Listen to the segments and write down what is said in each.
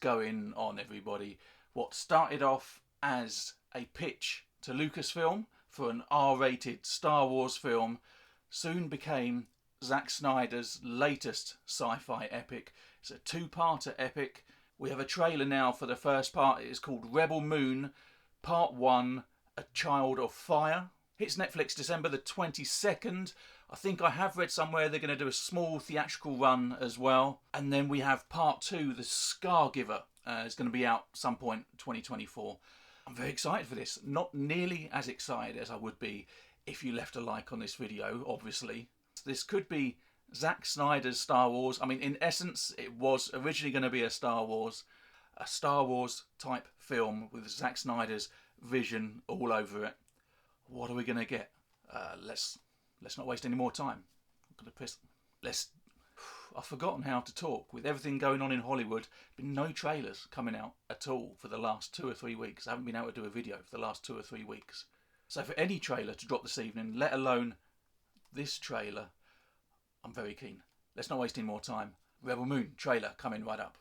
going on, everybody? What started off as a pitch to Lucasfilm for an R-rated Star Wars film soon became Zack Snyder's latest sci-fi epic. It's a two-parter epic. We have a trailer now for the first part. It is called Rebel Moon, Part 1, A Child of Fire. Hits Netflix December the 22nd. I think I have read somewhere they're going to do a small theatrical run as well. And then we have Part 2, The Scargiver. It's going to be out some point 2024. I'm very excited for this. Not nearly as excited as I would be if you left a like on this video, obviously. This could be Zack Snyder's Star Wars. I mean, in essence, it was originally going to be a Star Wars type film with Zack Snyder's vision all over it. What are we going to get? Let's not waste any more time. I've forgotten how to talk. With everything going on in Hollywood, been no trailers coming out at all for the last 2 or 3 weeks. I haven't been able to do a video for the last 2 or 3 weeks. So for any trailer to drop this evening, let alone this trailer, I'm very keen. Let's not waste any more time. Rebel Moon trailer coming right up.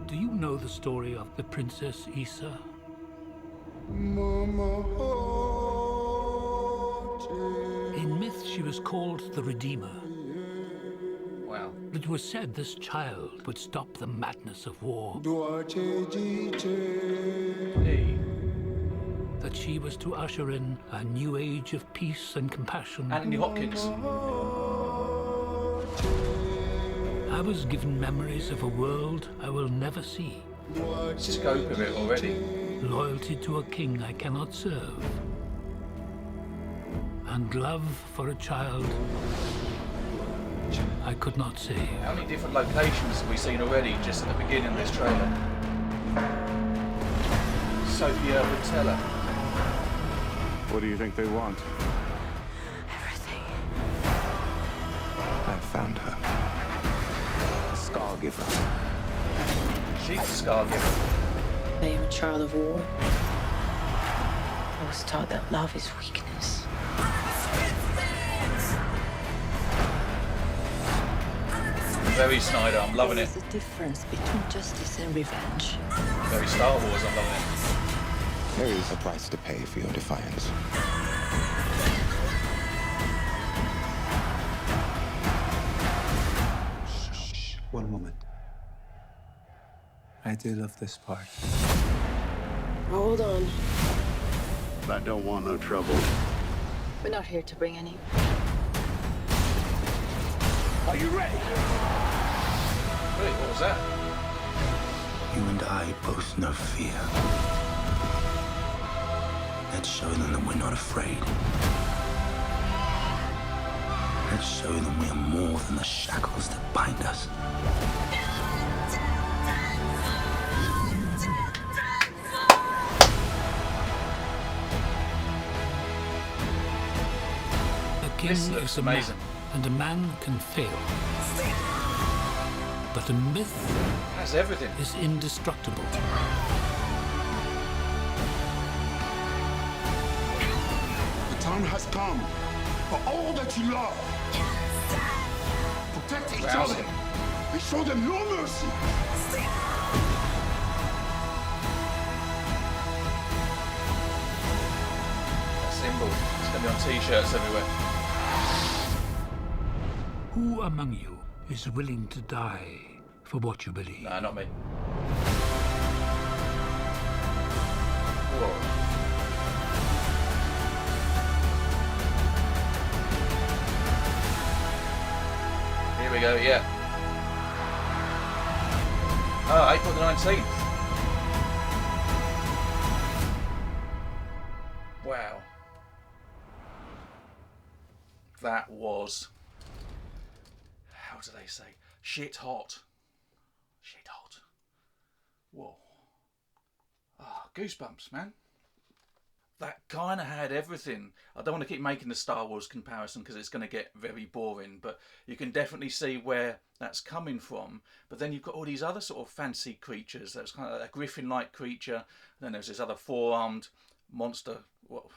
Do you know the story of the Princess Issa? In myth, she was called the Redeemer. Wow. It was said this child would stop the madness of war. Hey. That she was to usher in a new age of peace and compassion. Anthony Hopkins. I was given memories of a world I will never see. Scope of it already. Loyalty to a king I cannot serve. And love for a child I could not save. How many different locations have we seen already just at the beginning of this trailer? Sophia Vitella. What do you think they want? Everything. I found her. Scargiver. She's the Scargiver. I am a child of war. I was taught that love is weakness. Very Snyder, I'm loving it. There's a difference between justice and revenge. Very Star Wars, I'm loving it. There is a price to pay for your defiance. Shh. One moment. I do love this part. Hold on. I don't want no trouble. We're not here to bring any. Are you ready? Wait, what was that? You and I both know fear. Let's show them that we're not afraid. Let's show them we are more than the shackles that bind us. A king This looks is a man, amazing. and a man can fail. But a myth Has everything. is indestructible. The time has come for all that you love. Protect each Rouse other him. and show them no mercy. That symbol. It's going to be on t-shirts everywhere. Who among you is willing to die for what you believe? No, not me. Whoa. Here we go, yeah. Oh, April the 19th. Wow. That was, how do they say, shit hot. Shit hot. Whoa. Ah, goosebumps, man. that kind of had everything. I don't want to keep making the Star Wars comparison because it's going to get very boring, but you can definitely see where that's coming from. But then you've got all these other sort of fancy creatures. There's kind of a griffin-like creature, and then there's this other four-armed monster. Well,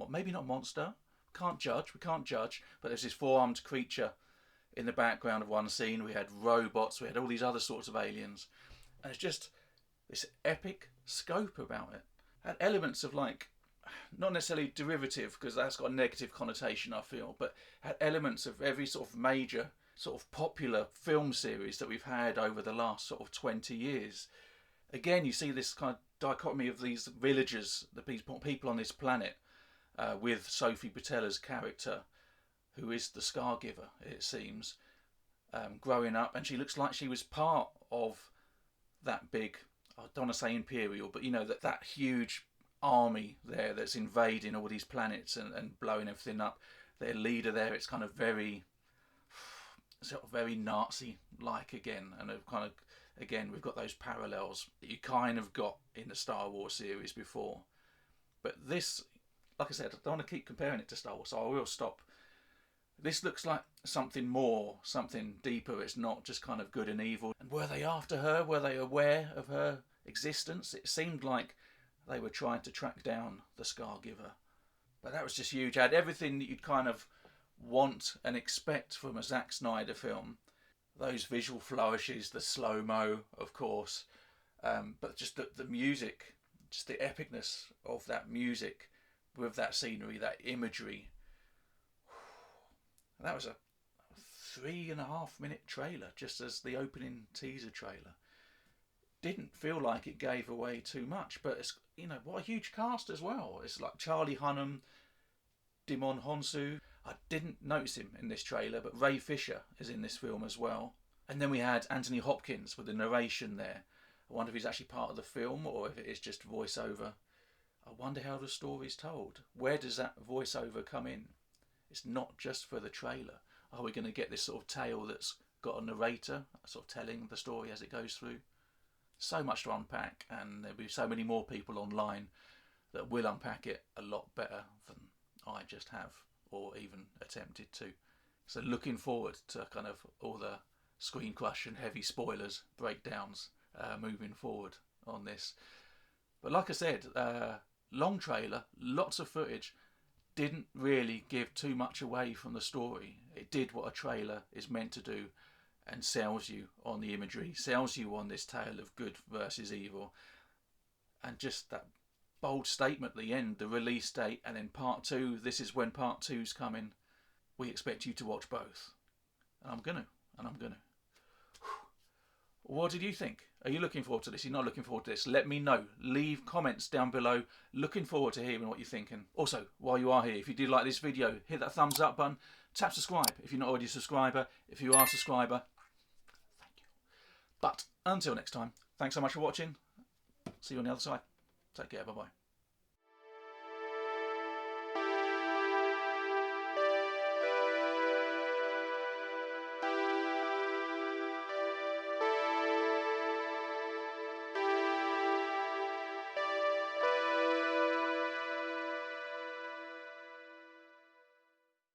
maybe not monster. We can't judge. But there's this four-armed creature in the background of one scene. We had robots. We had all these other sorts of aliens, and it's just this epic scope about it. Had elements of, like, not necessarily derivative, because that's got a negative connotation, I feel, but had elements of every sort of major sort of popular film series that we've had over the last sort of 20 years. Again, you see this kind of dichotomy of these villagers, the people on this planet, with Sophie Botella's character, who is the Scargiver, it seems, growing up, and she looks like she was part of that big, I don't want to say imperial, but you know, that huge army there that's invading all these planets and blowing everything up. Their leader there, it's kind of very Nazi-like again, and kind of, again, we've got those parallels that you kind of got in the Star Wars series before. But this, like I said, I don't want to keep comparing it to Star Wars, so I will stop. This looks like something more, something deeper. It's not just kind of good and evil. And were they after her? Were they aware of her existence? It seemed like they were trying to track down the Scargiver. But that was just huge. It had everything that you'd kind of want and expect from a Zack Snyder film. Those visual flourishes, the slow-mo, of course. But just the music, just the epicness of that music with that scenery, that imagery. And that was a 3.5-minute trailer, just as the opening teaser trailer. Didn't feel like it gave away too much, but it's, you know, what a huge cast as well. It's like Charlie Hunnam, Djimon Hounsou. I didn't notice him in this trailer, but Ray Fisher is in this film as well. And then we had Anthony Hopkins with the narration there. I wonder if he's actually part of the film or if it is just voiceover. I wonder how the story's told. Where does that voiceover come in? It's not just for the trailer. Are we going to get this sort of tale that's got a narrator sort of telling the story as it goes through? So much to unpack, and there'll be so many more people online that will unpack it a lot better than I just have, or even attempted to. So looking forward to kind of all the screen crush and heavy spoilers, breakdowns moving forward on this. But like I said, long trailer, lots of footage, didn't really give too much away from the story. It did what a trailer is meant to do, and sells you on the imagery, sells you on this tale of good versus evil, and just that bold statement at the end, the release date, and then part 2, this is when part 2's coming. We expect you to watch both. And I'm gonna. What did you think? Are you looking forward to this? You're not looking forward to this? Let me know. Leave comments down below. Looking forward to hearing what you're thinking. Also, while you are here, if you did like this video, hit that thumbs up button. Tap subscribe if you're not already a subscriber. If you are a subscriber, thank you. But until next time, thanks so much for watching. See you on the other side. Take care. Bye-bye.